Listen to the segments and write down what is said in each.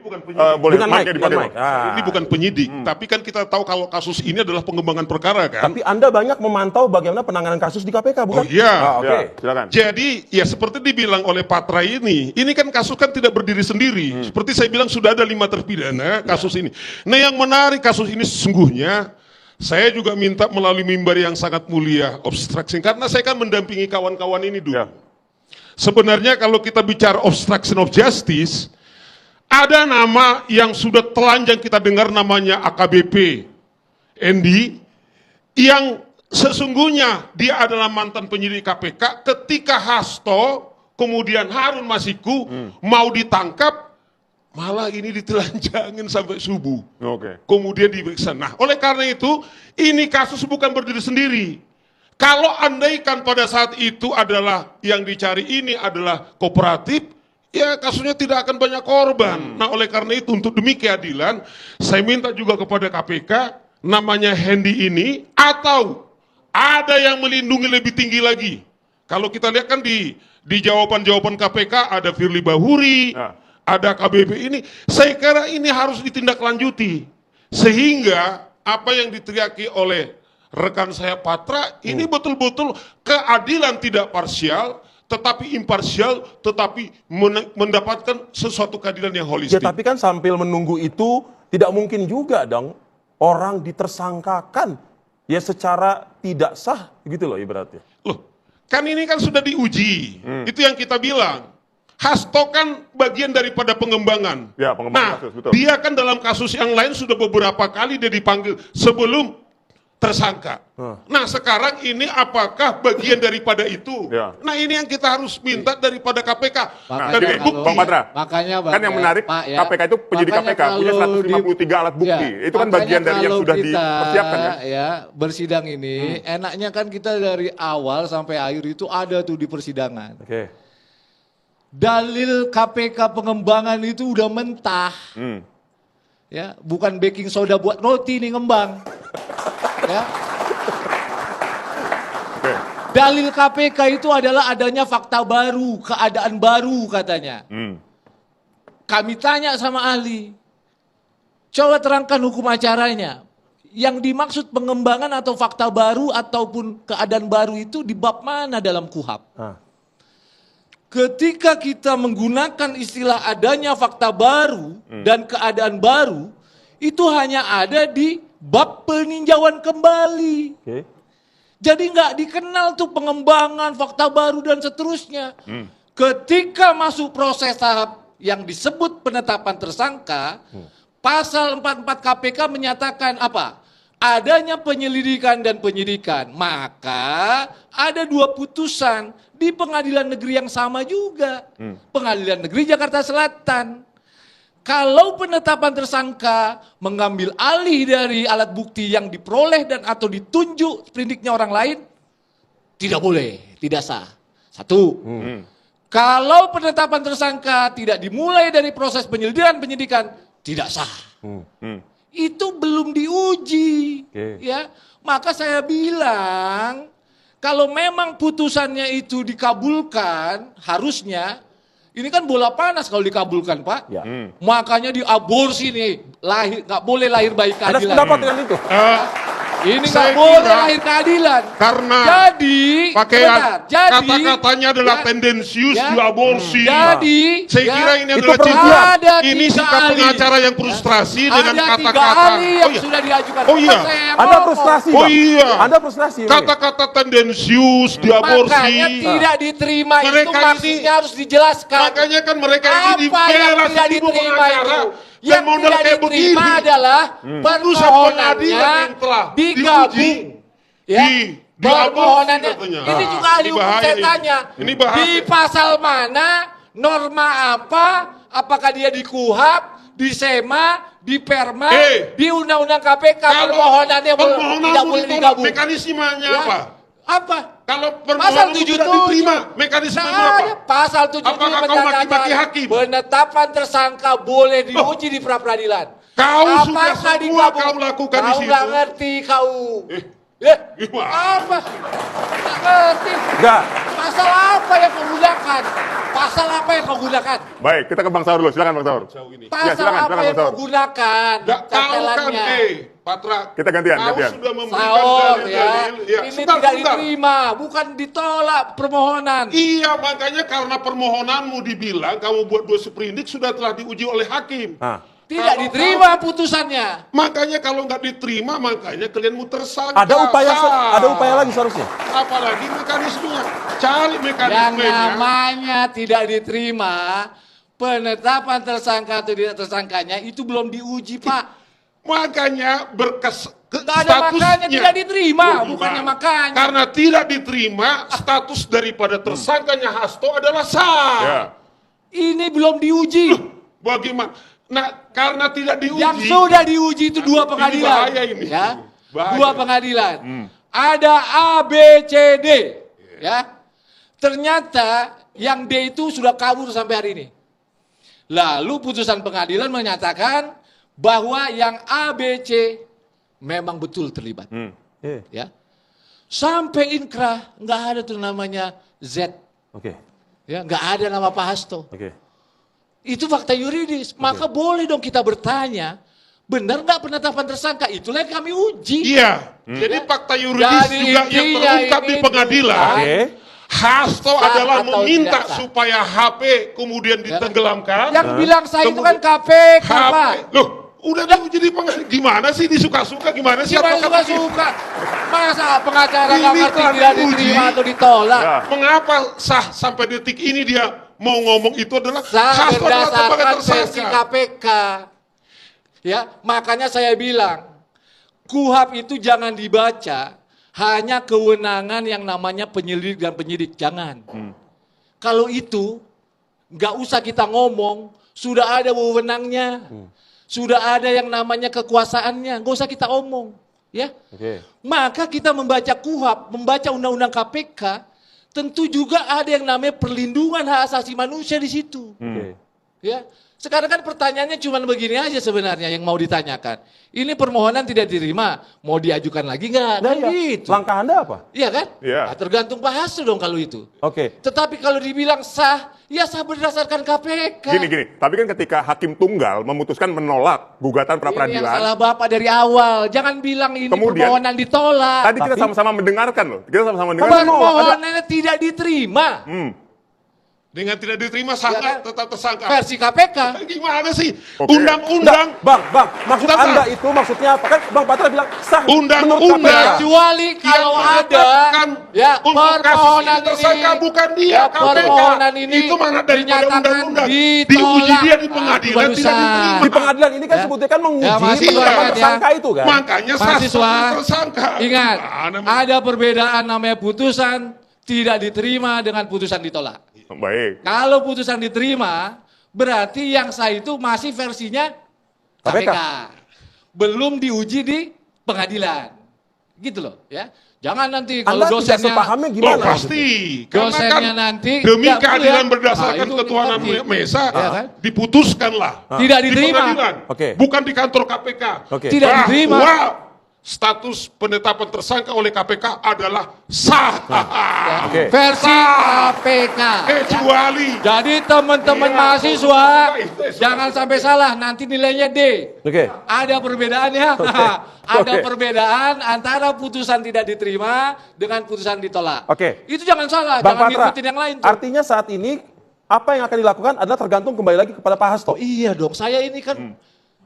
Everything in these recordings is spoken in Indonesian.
bukan penyidik. Boleh, Bukan mic-nya mic, dipakai, bukan Bang. mic. Ini bukan penyidik, tapi kan kita tahu kalau kasus ini adalah pengembangan perkara kan. Tapi Anda banyak memantau bagaimana penanganan kasus di KPK, bukan? Oh iya. Oke. Ya, silakan. Jadi ya seperti dibilang oleh Patra ini kan kasus kan tidak berdiri sendiri. Seperti saya bilang sudah ada 5 terpidana kasus ini. Nah yang menarik kasus ini sesungguhnya, saya juga minta melalui mimbar yang sangat mulia obstruction, karena saya kan mendampingi kawan-kawan ini dulu. Ya. Sebenarnya kalau kita bicara obstruction of justice, ada nama yang sudah telanjang kita dengar namanya AKBP Endi, yang sesungguhnya dia adalah mantan penyidik KPK. Ketika Hasto kemudian Harun Masiku mau ditangkap, malah ini ditelanjangin sampai subuh. Oke. Kemudian diperiksa. Nah, oleh karena itu, ini kasus bukan berdiri sendiri. Kalau andaikan pada saat itu adalah yang dicari ini adalah kooperatif, ya kasusnya tidak akan banyak korban. Nah, oleh karena itu untuk demi keadilan, saya minta juga kepada KPK, namanya Hendy ini, atau ada yang melindungi lebih tinggi lagi. Kalau kita lihat kan di jawaban-jawaban KPK ada Firly Bahuri, Ya. ada KBP ini, saya kira ini harus ditindaklanjuti. Sehingga apa yang diteriaki oleh rekan saya Patra, ini betul-betul keadilan tidak parsial, tetapi imparsial, tetapi mendapatkan sesuatu keadilan yang Ya, holistik. tapi kan sambil menunggu itu, tidak mungkin juga dong orang ditersangkakan ya secara tidak sah gitu loh ibaratnya. Loh, kan ini kan sudah diuji. Itu yang kita bilang. Hasto kan bagian daripada pengembangan. Ya, pengembangan Nah, kasus, betul. dia kan dalam kasus yang lain sudah beberapa kali dia dipanggil sebelum tersangka. Nah, sekarang ini apakah bagian daripada itu? Ya. Nah, ini yang kita harus minta daripada KPK. Nah, Makanya jadi, kalau- Bang Patra, makanya Bang, kan yang ya, menarik Pak, ya. KPK itu penyidik Makanya KPK punya kalau 153 alat bukti. Ya, Itu kan makanya bagian dari yang kalau sudah kita, dipersiapkan kan? Ya, bersidang ini enaknya kan kita dari awal sampai akhir itu ada tuh di persidangan. Oke. Dalil KPK pengembangan itu udah mentah. Ya, bukan baking soda buat roti nih ngembang. Ya. Oke. Dalil KPK itu adalah adanya fakta baru, keadaan baru katanya. Kami tanya sama ahli, coba terangkan hukum acaranya. Yang dimaksud pengembangan atau fakta baru ataupun keadaan baru itu di bab mana dalam KUHAP? Ketika kita menggunakan istilah adanya fakta baru dan keadaan baru, itu hanya ada di bab peninjauan kembali. Oke. Jadi nggak dikenal tuh pengembangan, fakta baru dan seterusnya. Ketika masuk proses tahap yang disebut penetapan tersangka, pasal 44 KPK menyatakan apa? Adanya penyelidikan dan penyidikan. Maka ada 2 putusan di pengadilan negeri yang sama juga. Pengadilan negeri Jakarta Selatan. Kalau penetapan tersangka mengambil alih dari alat bukti yang diperoleh dan atau ditunjuk sprindiknya orang lain, tidak boleh, tidak sah. 1. Kalau penetapan tersangka tidak dimulai dari proses penyidikan, tidak sah. Itu belum diuji. Oke. Ya, maka saya bilang kalau memang putusannya itu dikabulkan, harusnya ini kan bola panas kalau dikabulkan, Pak. Ya. Makanya diaborsi nih, lahir nggak boleh lahir bayi Anda keadilan. sependapat dengan itu? Ini Saya nggak boleh kira lahir keadilan. karena Jadi, pakai sebentar, jadi kata-katanya adalah ya, tendensius ya, diaborsi. Jadi, Saya kira ini itu adalah perempuan. ada ini 3 sikap ahli. pengacara yang frustrasi dengan Ada 3 kata-kata. ahli yang Oh iya. sudah diajukan. Oh iya. Bukan saya yang Anda ngomong. frustrasi, Oh Bang. iya. Anda frustrasi. Bang. Kata-kata tendensius, diaborsi. Makanya tidak diterima itu Mereka ini- maksudnya harus dijelaskan. Makanya kan mereka ini Apa yang dibela tidak seribu diterima pengacara itu? dan Yang modal tidak kayak begini. diterima adalah Putusan pengadilan yang telah digabung. Ya, diaborsi permohonannya. katanya. Ini juga ahli Ini hukum bahaya saya ini. tanya. Ini bahaya. Di pasal mana, norma apa, apakah dia di KUHAP, di SEMA, di PERMA, di Undang-Undang KPK, permohonannya permohonan tidak boleh ditolak. digabung. Mekanismenya Ya. apa? Apa? Kalau Pasal permohonan 77. tidak diterima, mekanisme Nah, berapa? ya, pasal 77 Apakah kau maki-maki hakim? penetapan tersangka boleh diuji di pra-peradilan. Kau sudah Apakah semua digabung? kau lakukan di Kau situ. nggak ngerti kau. Gimana? Apa? Nggak ngerti. Enggak. Pasal apa yang kau gunakan? Pasal apa yang kau gunakan? Baik, kita ke Bang Saur dulu. Silakan Bang Saur. Pasal silakan, apa silakan, yang Bang Saur. kau gunakan? Kau kan, Tempelannya. Patra. Kita gantian, Kau gantian. sudah memberikan Saur ya. dalil-dalil. Ya, Ini sebentar, tidak sebentar. diterima, bukan ditolak permohonan. Iya, makanya karena permohonanmu dibilang kamu buat 2 sprindik sudah telah diuji oleh hakim. Nah, Tidak Kalau diterima putusannya. Makanya kalau nggak diterima, makanya kalian mau tersangka. ada upaya lagi seharusnya. Apalagi mekanismenya. Cari Yang mekanismenya. namanya tidak diterima, penetapan tersangka atau tidak tersangkanya itu belum diuji, Pak. Makanya Nggak ada makanya tidak diterima, Oh, bukannya gimana? makanya. Karena tidak diterima, status daripada tersangkanya Hasto adalah sah. Ya. Ini belum diuji. Bagaimana? Nah, karena tidak diuji. Yang sudah diuji itu 2 Ini pengadilan. bahaya ini. Ya. Bahaya. 2 pengadilan. Ada A, B, C, D. Ya. Ternyata yang D itu sudah kabur sampai hari ini. Lalu putusan pengadilan menyatakan bahwa yang A, B, C memang betul terlibat. Ya. Sampai inkrah nggak ada tuh namanya Z. Oke. Ya, nggak ada nama Pak Hasto. Oke. Itu fakta yuridis. Maka boleh dong kita bertanya, benar nggak penetapan tersangka? Itulah yang kami uji. Iya. Jadi fakta yuridis Jadi juga yang intinya terungkap di ini pengadilan. Oke. Hasto Sah adalah atau meminta tidak sah? supaya HP kemudian ditenggelamkan. Yang bilang saya itu kan KPK, Pak. Loh, udah diuji di pengadilan. Gimana sih disuka-suka? Gimana sih? Siapa advokat ini? suka-suka? Masa pengacara Ini nggak ngerti telah tidak diuji. diterima atau ditolak? Ya. Mengapa sah sampai detik ini dia mau ngomong itu adalah Sah Hasto adalah sebagai berdasarkan versi tersangka. KPK. Ya, makanya saya bilang, KUHP itu jangan dibaca hanya kewenangan yang namanya penyelidik dan penyidik, jangan. Kalau itu nggak usah kita ngomong, sudah ada wewenangnya, sudah ada yang namanya kekuasaannya, nggak usah kita omong, ya. Oke. Maka kita membaca KUHP, membaca undang-undang KPK, tentu juga ada yang namanya perlindungan hak asasi manusia di situ. Oke. Ya, sekarang kan pertanyaannya cuma begini aja sebenarnya yang mau ditanyakan. Ini permohonan tidak diterima, mau diajukan lagi nggak? Nah, Kan iya. gitu. Langkah Anda apa? Iya kan? Iya. Nah, tergantung Pak Hasto dong kalau itu. Oke. Tetapi kalau dibilang sah, ya sah berdasarkan KPK. Gini. Tapi kan ketika hakim tunggal memutuskan menolak gugatan pra Ini yang peradilan. salah Bapak dari awal. Jangan bilang ini Kemudian, permohonan ditolak. Tadi kita sama-sama mendengarkan loh. Kita sama-sama mendengarkan. Permohonannya tidak diterima. Dengan tidak diterima Ya sangka kan? tetap tersangka. Versi KPK. Gimana sih? Oke. Undang-undang Bang, maksud Sebentar. Anda itu maksudnya apa? Kan Bang Patra bilang sah. Undang-undang. menurut KPK. Kecuali kalau ada ya untuk kasus permohonan ini tersangka ini, bukan dia, ya, KPK. permohonan ini Itu mana daripada dinyatakan undang-undang. ditolak. Diuji dia di pengadilan Barusan. tidak diterima. Di pengadilan ini kan Ya. sebutnya kan menguji Ya, masih penetapan ingat, ya. tersangka itu kan. Makanya sah Mahasiswa, status tersangka. ingat, Mana- ada perbedaan namanya putusan tidak diterima dengan putusan ditolak. Baik. Kalau putusan diterima, berarti yang sah itu masih versinya KPK. Belum diuji di pengadilan. Gitu loh, ya. Jangan nanti kalau Anda tidak dosennya sepahamnya Oh gimana? pasti. Karena Dosennya kan nanti demi nggak keadilan boleh. berdasarkan Nah, itu ketuhanan ngerti. Mesa Ya kan? diputuskanlah. Tidak Di diterima. pengadilan. Oke. Bukan di kantor KPK. Oke. Tidak Bahwa diterima. status penetapan tersangka oleh KPK adalah sah. Oke. Versi Sah. KPK. Kecuali Jadi teman-teman Iya, mahasiswa itu. jangan sampai salah, nanti nilainya D. Oke. Ada perbedaannya. Ada Oke. perbedaan antara putusan tidak diterima dengan putusan ditolak. Oke. Itu jangan salah, Bang jangan Patra, ngikutin yang lain tuh. artinya saat ini apa yang akan dilakukan adalah tergantung kembali lagi kepada Pak Hasto. Oh iya dong, saya ini kan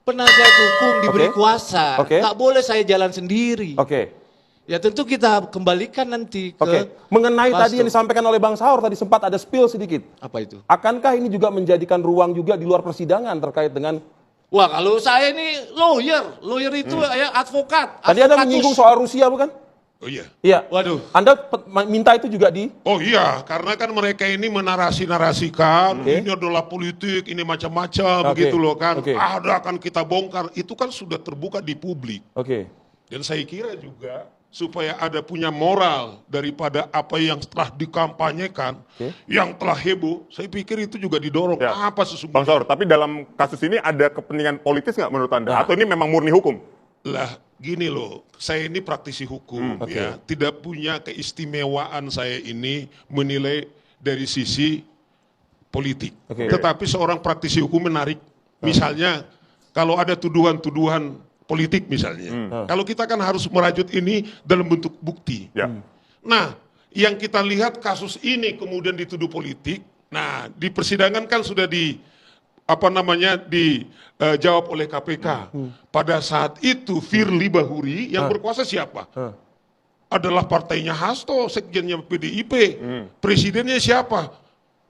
penasihat hukum diberi Oke. kuasa. Oke. Nggak boleh saya jalan sendiri. Oke. Ya tentu kita kembalikan nanti ke Oke. Mengenai Hasto. tadi yang disampaikan oleh Bang Saur tadi sempat ada spill sedikit. Apa itu? Akankah ini juga menjadikan ruang juga di luar persidangan terkait dengan Wah kalau saya ini lawyer itu ya advokat. tadi Anda advokatus. menyinggung soal Rusia bukan? Oh iya. Iya. Waduh. Anda minta itu juga di Oh iya, karena kan mereka ini menarasi-narasikan, Oke. ini adalah politik, ini macam-macam, Oke. begitu loh kan. Oke. Ada akan kita bongkar, itu kan sudah terbuka di publik. Oke. Dan saya kira juga supaya ada punya moral daripada apa yang telah dikampanyekan, Oke. yang telah heboh, saya pikir itu juga didorong. Ya. Apa Bang sesungguhnya? Saur, tapi dalam kasus ini ada kepentingan politis nggak menurut Anda? Nah. Atau ini memang murni hukum? Lah gini loh, saya ini praktisi hukum ya, tidak punya keistimewaan saya ini menilai dari sisi politik. Tetapi seorang praktisi hukum menarik, misalnya kalau ada tuduhan-tuduhan politik misalnya, kalau kita kan harus merajut ini dalam bentuk bukti. Ya. Nah, yang kita lihat kasus ini kemudian dituduh politik. Nah, di persidangan kan sudah dijawab oleh KPK. Pada saat itu Firly Bahuri yang berkuasa siapa? Adalah partainya Hasto, sekjennya PDIP. Presidennya siapa?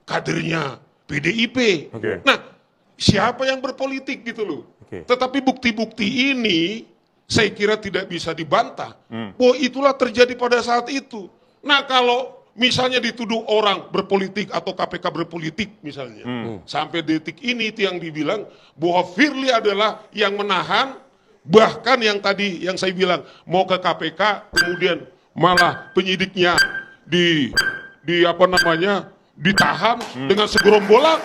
Kadernya PDIP. Nah, siapa yang berpolitik gitu loh. Tetapi bukti-bukti ini saya kira tidak bisa dibantah. Bahwa itulah terjadi pada saat itu. Nah, kalau misalnya dituduh orang berpolitik atau KPK berpolitik misalnya. Sampai detik ini itu yang dibilang bahwa Firly adalah yang menahan, bahkan yang tadi yang saya bilang mau ke KPK kemudian malah penyidiknya ditahan dengan segerombolan.